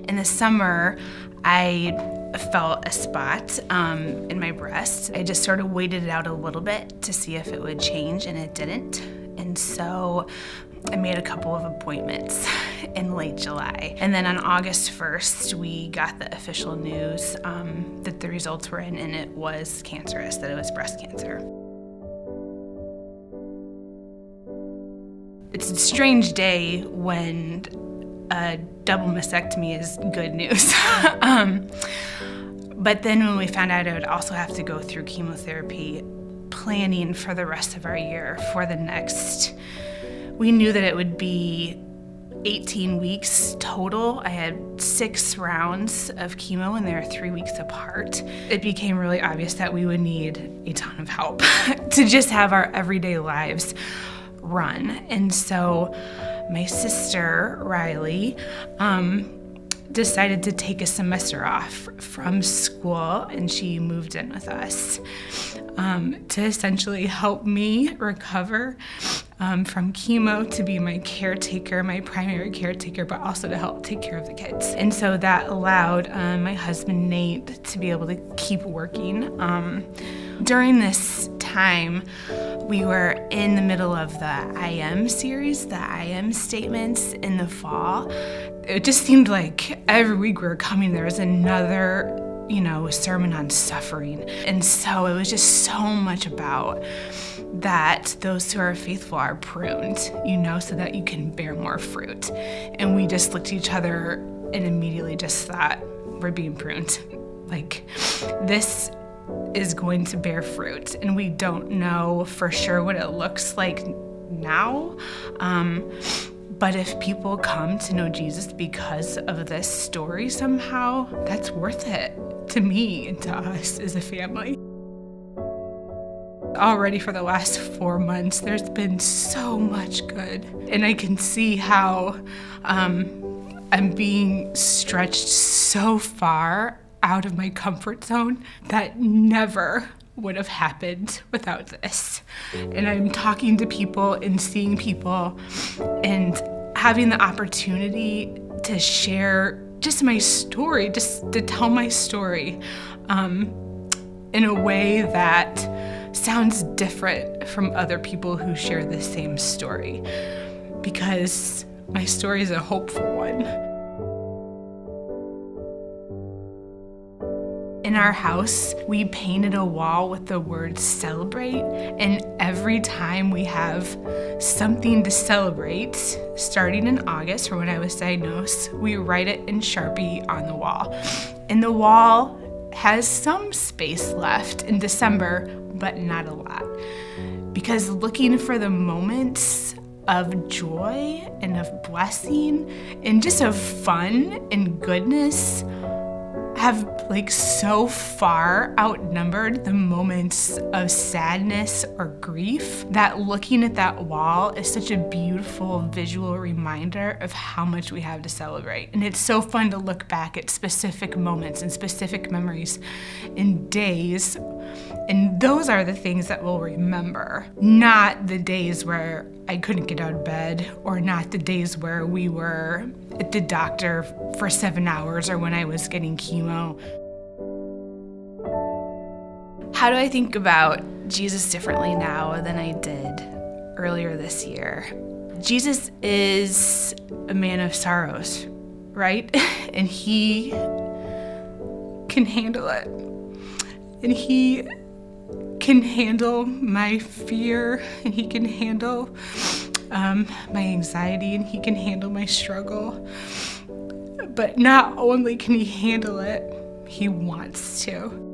In the summer, I felt a spot in my breast. I just sort of waited it out a little bit to see if it would change, and it didn't. And so I made a couple of appointments in late July. And then on August 1st, we got the official news that the results were in, and it was cancerous, that it was breast cancer. It's a strange day when a double mastectomy is good news. But then when we found out I would also have to go through chemotherapy, planning for the rest of our year for the next, we knew that it would be 18 weeks total. I had 6 rounds of chemo, and they were 3 weeks apart. It became really obvious that we would need a ton of help to just have our everyday lives run. And so my sister, Riley, decided to take a semester off from school, and she moved in with us to essentially help me recover from chemo, to be my caretaker, my primary caretaker, but also to help take care of the kids. And so that allowed my husband, Nate, to be able to keep working. During this time, we were in the middle of the I Am series, the I Am statements in the fall. It just seemed like every week we were coming, there was another, sermon on suffering. And so it was just so much about that those who are faithful are pruned, so that you can bear more fruit. And we just looked at each other and immediately just thought, we're being pruned. Like, this is going to bear fruit, and we don't know for sure what it looks like now. But if people come to know Jesus because of this story somehow, that's worth it to me and to us as a family. Already for the last 4 months, there's been so much good. And I can see how I'm being stretched so far out of my comfort zone that never would have happened without this. And I'm talking to people and seeing people and having the opportunity to share just my story, just to tell my story in a way that sounds different from other people who share the same story, because my story is a hopeful one. In our house, we painted a wall with the word celebrate, and every time we have something to celebrate, starting in August, or when I was diagnosed, we write it in Sharpie on the wall. And the wall has some space left in December, but not a lot. Because looking for the moments of joy and of blessing and just of fun and goodness have so far outnumbered the moments of sadness or grief, that looking at that wall is such a beautiful visual reminder of how much we have to celebrate. And it's so fun to look back at specific moments and specific memories and days. And those are the things that we'll remember, not the days where I couldn't get out of bed, or not the days where we were at the doctor for 7 hours, or when I was getting chemo. How do I think about Jesus differently now than I did earlier this year? Jesus is a man of sorrows, right? And he can handle it. And he can handle my fear, and he can handle my anxiety, and he can handle my struggle. But not only can he handle it, he wants to.